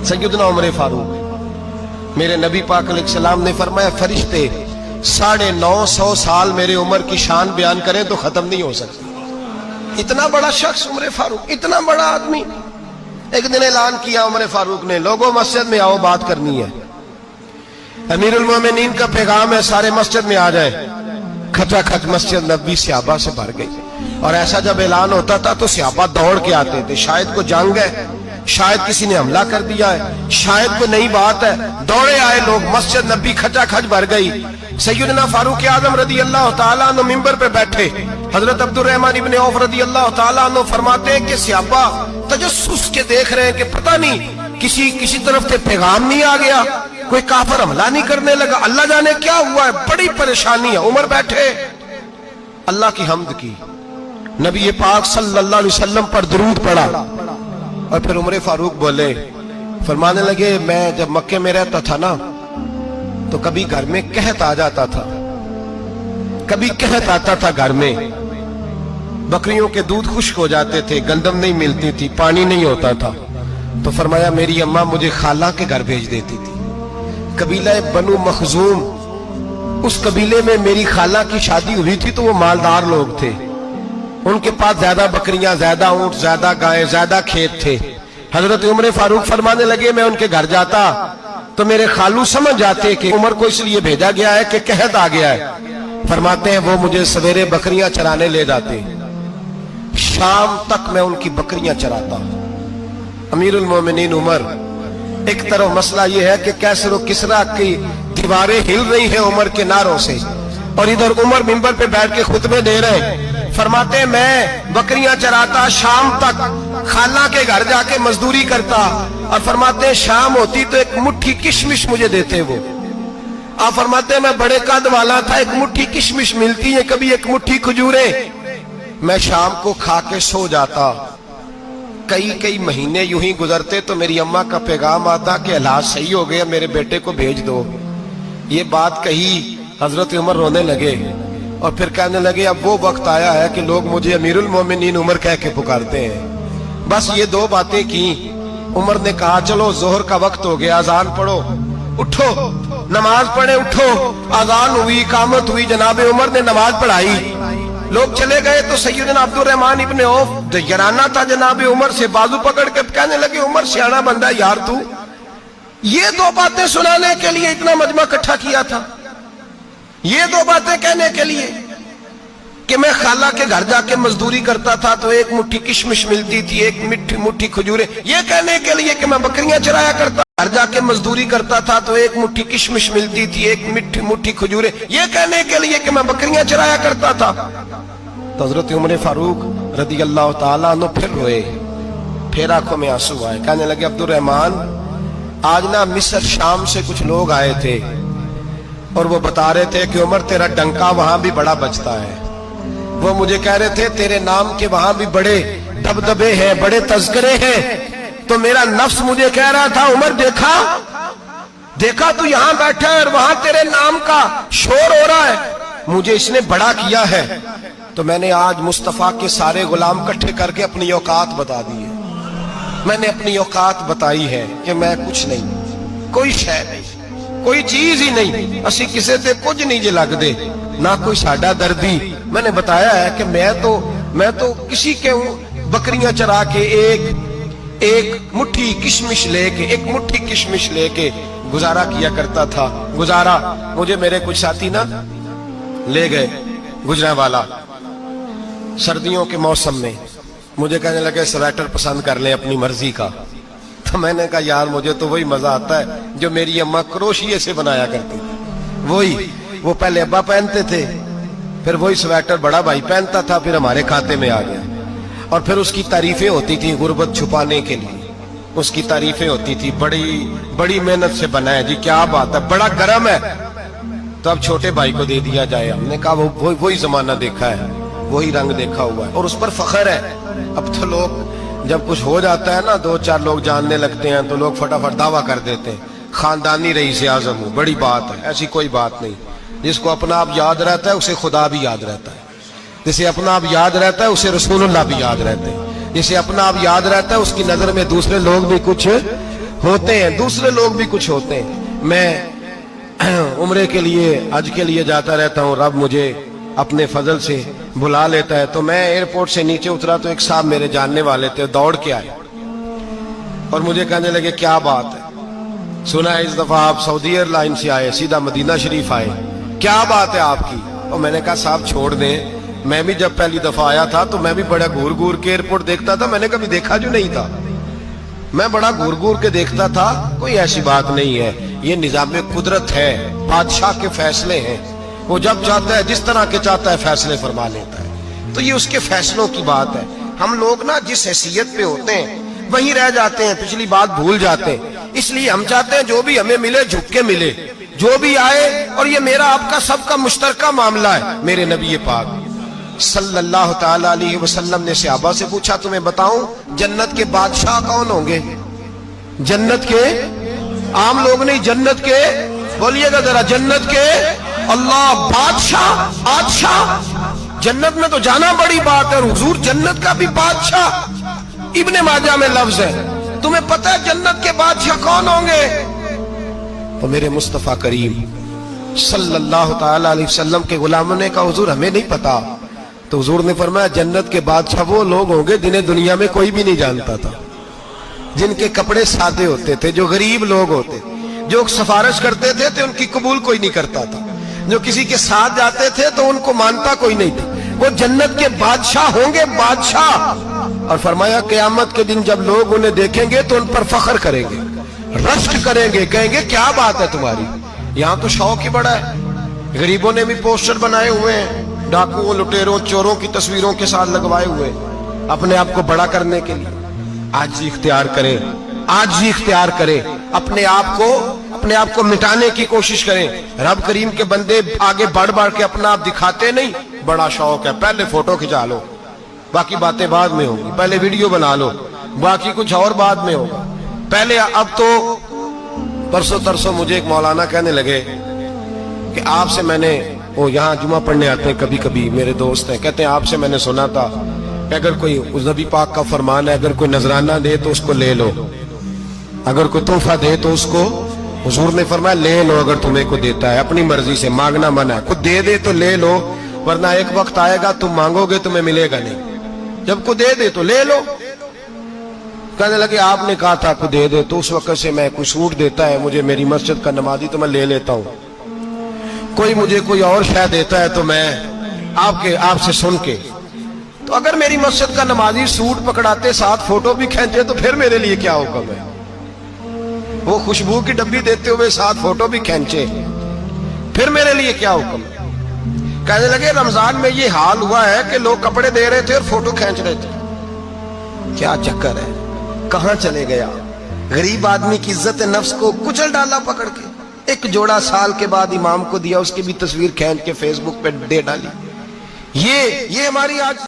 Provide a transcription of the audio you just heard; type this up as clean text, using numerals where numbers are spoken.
सैयदना उमर फारूक, मेरे नबी पाक अलैहिस्सलाम ने फरमाया फरिश्ते 950 साल मेरे उमर की शान बयान करें तो खत्म नहीं हो सकती। इतना बड़ा शख्स उमर फारूक, इतना बड़ा आदमी। एक दिन ऐलान किया उमर फारूक ने, लोगों मस्जिद में आओ, बात करनी है। अमीरुल मोमिनीन का पैगाम है, सारे मस्जिद में आ जाए। खचाखच मस्जिद नबी सहाबा से भर गई। और ऐसा जब ऐलान होता था तो सहाबा दौड़ के आते थे, शायद को जंग है, शायद किसी ने हमला कर दिया है, शायद कोई नई बात है। दौड़े आए लोग, मस्जिद नबी खचाखच भर गई। सैयदना फारूक आजम रदी अल्लाह तआला अन्हु मिंबर पे बैठे। हजरत अब्दुर्रहमान इब्ने औफ रदी अल्लाह तआला अन्हु फरमाते हैं कि सहाबा तजस्सुस के देख रहे हैं कि पता नहीं किसी तरफ से पैगाम नहीं आ गया, कोई काफिर हमला नहीं करने लगा, अल्लाह जाने क्या हुआ है, बड़ी परेशानी है। उमर बैठे, अल्लाह की हम्द की, नबी पाक सल्लल्लाहु अलैहि वसल्लम पर दुरूद पढ़ा और फिर उमर फारूक बोले, फरमाने लगे, मैं जब मक्के में रहता था ना तो कभी घर में कहत आ जाता था, कभी कहत आता था घर में, बकरियों के दूध खुश्क हो जाते थे, गंदम नहीं मिलती थी, पानी नहीं होता था। तो फरमाया मेरी अम्मा मुझे खाला के घर भेज देती थी। कबीला बनु मखजूम, उस कबीले में मेरी खाला की शादी हुई थी तो वो मालदार लोग थे, उनके पास ज्यादा बकरियां, ज्यादा ऊंट, ज्यादा गाय, ज्यादा खेत थे। हजरत उमर फारूक फरमाने लगे, मैं उनके घर जाता तो मेरे खालू समझ जाते कि उमर को इसलिए भेजा गया है कि कहत आ गया है। फरमाते हैं वो मुझे सवेरे बकरियां चराने ले जाते, शाम तक मैं उनकी बकरियां चराता। अमीरुल मोमिनीन उमर, एक तरफ मसला यह है कि कैसर और किसरा की दीवारें हिल रही हैं उमर के नारों से, और इधर उमर मिंबर पे बैठ के खुतबे दे रहे हैं। फरमाते हैं मैं बकरियां चराता, शाम तक खाला के घर जाके मजदूरी करता, और फरमाते हैं शाम होती तो एक मुट्ठी किशमिश मुझे देते वो। आप फरमाते हैं मैं बड़े कद वाला था, एक मुट्ठी किशमिश मिलती है, कभी एक मुट्ठी खजूरें, मैं शाम को खा के सो जाता। कई महीने यूं ही गुजरते तो मेरी अम्मा का पैगाम आता कि हालात सही हो गया, मेरे बेटे को भेज दो। ये बात कही, हजरत उमर रोने लगे और फिर कहने लगे, अब वो वक्त आया है कि लोग मुझे अमीरुल मोमिनीन उमर कह के पुकारते हैं। बस ये दो बातें की। उमर ने कहा चलो जोहर का वक्त हो गया, अजान पढ़ो, उठो नमाज पढ़े, उठो। अजान हुई, इकामत हुई, जनाब उमर ने नमाज पढ़ाई, लोग चले गए तो सैयदना अब्दुर्रहमान इब्ने औफ यराना था जनाब उमर से, बाजू पकड़ के कहने लगे, उमर सियाना बंदा यार तू, ये दो बातें सुनाने के लिए इतना मजमा इकट्ठा किया था, ये दो बातें कहने के लिए कि मैं खाला के घर जाके मजदूरी करता था तो एक मुट्ठी किशमिश मिलती थी, एक मुट्ठी खजूरें, ये कहने के लिए कि मैं बकरियां चराया करता, घर जाके मजदूरी करता था तो एक मुट्ठी किशमिश मिलती थी, एक मुट्ठी खजूरें, ये कहने के लिए कि मैं बकरियां चराया करता था। तो हजरत उमर फारूक रदी अल्लाह तआला अन्हु फिर रोए, फिर आंखों में आंसू आए। कहने लगे, अब्दुर्रहमान आज ना मिस्र शाम से कुछ लोग आए थे और वो बता रहे थे कि उमर तेरा डंका वहां भी बड़ा बजता है। वो मुझे कह रहे थे तेरे नाम के वहां भी बड़े दबदबे हैं, बड़े तज़किरे हैं। तो मेरा नफ्स मुझे कह रहा था, उमर देखा तू यहां बैठा है और वहां तेरे नाम का शोर हो रहा है, मुझे इसने बड़ा किया है। तो मैंने आज मुस्तफा के सारे गुलाम इकट्ठे करके अपनी औकात बता दी है। मैंने अपनी औकात बताई है कि मैं कुछ नहीं, कोई शय नहीं, कोई चीज ही नहीं, असी किसी से कुछ नहीं जे लगदे, ना कोई साडा दर्दी। मैंने बताया है कि मैं तो किसी के बकरियां चरा के एक मुट्ठी किशमिश लेके गुजारा किया करता था। गुजारा मुझे मेरे कुछ साथी ना ले गए गुजरांवाला, सर्दियों के मौसम में मुझे कहने लगे स्वेटर पसंद कर ले अपनी मर्जी का। तो मैंने कहा यार मुझे तो वही मजा आता है जो मेरी अम्मा क्रोशिये से बनाया करती थी, वही वो पहले अब्बा पहनते थे, फिर वही स्वेटर बड़ा भाई पहनता था, फिर हमारे खाते में आ गया। और फिर उसकी तारीफें होती थी गुर्बत छुपाने के लिए, उसकी तारीफें होती थी, बड़ी मेहनत से बना है जी, क्या बात है, बड़ा गर्म है, तो अब छोटे भाई को दे दिया जाए। हमने कहा वही जमाना देखा है, वही रंग देखा हुआ है और उस पर फख्र है। अब तो लोग जब कुछ हो जाता है ना, 2-4 लोग जानने लगते हैं तो लोग फटाफट दावा कर देते हैं खानदानी रईस आजम हूं, बड़ी बात है। ऐसी कोई बात नहीं, जिसको अपना आप याद रहता है उसे खुदा भी याद रहता है, जिसे अपना आप याद रहता है उसे रसूलुल्लाह भी याद रहते हैं, जिसे अपना आप याद रहता है उसकी नजर में दूसरे लोग भी कुछ ہوتے ہیں, دوسرے لوگ بھی کچھ ہوتے ہیں. میں عمرے کے لیے, حج کے لیے جاتا رہتا ہوں, رب مجھے اپنے فضل سے بلا لیتا ہے. تو میں ایئرپورٹ سے نیچے اترا تو ایک صاحب میرے جاننے والے تھے, دوڑ کے آئے اور مجھے کہنے لگے کیا بات ہے, سنا ہے اس دفعہ آپ سعودی ایئر لائن سے آئے, سیدھا مدینہ شریف آئے, کیا بات ہے آپ کی؟ اور میں نے کہا صاحب چھوڑ دیں, میں بھی جب پہلی دفعہ آیا تھا تو میں بھی بڑا گھور گھور کے ایئرپورٹ دیکھتا تھا, میں نے کبھی دیکھا جو نہیں تھا, میں بڑا گھور گھور کے دیکھتا تھا, کوئی ایسی بات نہیں ہے, یہ نظام قدرت ہے, بادشاہ کے فیصلے ہیں, وہ جب چاہتا ہے جس طرح کے چاہتا ہے فیصلے فرما لیتا ہے, تو یہ اس کے فیصلوں کی بات ہے. ہم لوگ نا جس حیثیت پہ ہوتے ہیں وہیں رہ جاتے ہیں, پچھلی بات بھول جاتے ہیں. اس لیے ہم چاہتے ہیں جو بھی ہمیں ملے جھک کے ملے, جو بھی آئے, اور یہ میرا آپ کا سب کا مشترکہ معاملہ ہے. میرے نبی پاک صلی اللہ تعالی علیہ وسلم نے صحابہ سے پوچھا تمہیں بتاؤں جنت کے بادشاہ کون ہوں گے؟ جنت کے عام لوگ نہیں, جنت کے, بولیے گا ذرا, جنت کے اللہ بادشاہ, بادشاہ جنت میں تو جانا بڑی بات ہے, اور حضور جنت کا بھی بادشاہ. ابن ماجہ میں لفظ ہے, تمہیں پتہ ہے جنت کے بادشاہ کون ہوں گے؟ تو میرے مصطفیٰ کریم صلی اللہ تعالی علیہ وسلم کے غلاموں نے کہا حضور ہمیں نہیں پتا. تو حضور نے فرمایا جنت کے بادشاہ وہ لوگ ہوں گے جنہیں دنیا میں کوئی بھی نہیں جانتا تھا, جن کے کپڑے سادے ہوتے تھے, جو غریب لوگ ہوتے, جو سفارش کرتے تھے تو ان کی قبول کوئی نہیں کرتا تھا, جو کسی کے ساتھ جاتے تھے تو ان کو مانتا کوئی نہیں تھا. وہ جنت کے بادشاہ ہوں گے, بادشاہ. اور فرمایا قیامت کے دن جب لوگ انہیں دیکھیں گے تو ان پر فخر کریں گے, رشک کریں گے, کہیں گے کیا بات ہے تمہاری, یہاں تو شوق ہی بڑا ہے. غریبوں نے بھی پوسٹر بنائے ہوئے ہیں, ڈاکوؤں, لٹیروں, چوروں کی تصویروں کے ساتھ لگوائے ہوئے, اپنے آپ کو بڑا کرنے کے لیے. آج اختیار کریں, آج اختیار کریں, اپنے آپ کو مٹانے کی کوشش کریں. رب کریم کے بندے آگے بڑھ بڑھ کے اپنا آپ دکھاتے نہیں, بڑا شوق ہے, پہلے فوٹو کھچا لو, باقی باتیں بعد میں ہوں گی, پہلے ویڈیو بنا لو, باقی کچھ اور بعد میں ہوگا. پہلے اب تو پرسوں ترسوں مجھے ایک مولانا کہنے لگے کہ آپ سے میں نے, وہ یہاں جمعہ پڑھنے آتے ہیں کبھی کبھی, میرے دوست ہیں, کہتے ہیں آپ سے میں نے سنا تھا کہ اگر کوئی اس نبی پاک کا فرمان ہے, اگر کوئی نذرانہ دے تو اس کو لے لو, اگر کوئی تحفہ دے تو اس کو, حضور نے فرمایا لے لو اگر تمہیں کو دیتا ہے, اپنی مرضی سے, مانگنا منع ہے, کوئی دے دے تو لے لو, ورنہ ایک وقت آئے گا تم مانگو گے تمہیں ملے گا نہیں, جب کو دے دے تو لے لو. کہنے لگے آپ نے کہا تھا کو دے دے, تو اس وقت سے میں کوئی سوٹ دیتا ہے مجھے میری مسجد کا نمازی تو میں لے لیتا ہوں, کوئی مجھے کوئی اور شے دیتا ہے تو میں آپ سے سن کے. تو اگر میری مسجد کا نمازی سوٹ پکڑاتے ساتھ فوٹو بھی کھینچے تو پھر میرے لیے کیا حکم ہے, وہ خوشبو کی ڈبی دیتے ہوئے ساتھ فوٹو بھی کھینچے, پھر میرے لیے کیا حکم ہے. کہنے لگے رمضان میں یہ حال ہوا ہے کہ لوگ کپڑے دے رہے تھے اور فوٹو کھینچ رہے تھے, کیا چکر ہے, کہاں چلے گیا. غریب آدمی کی عزت نفس کو کچل ڈالا پکڑ کے, ایک جوڑا سال کے بعد امام کو دیا, اس کی بھی تصویر کھینچ کے فیس بک پہ دے ڈالی. یہ ہماری آج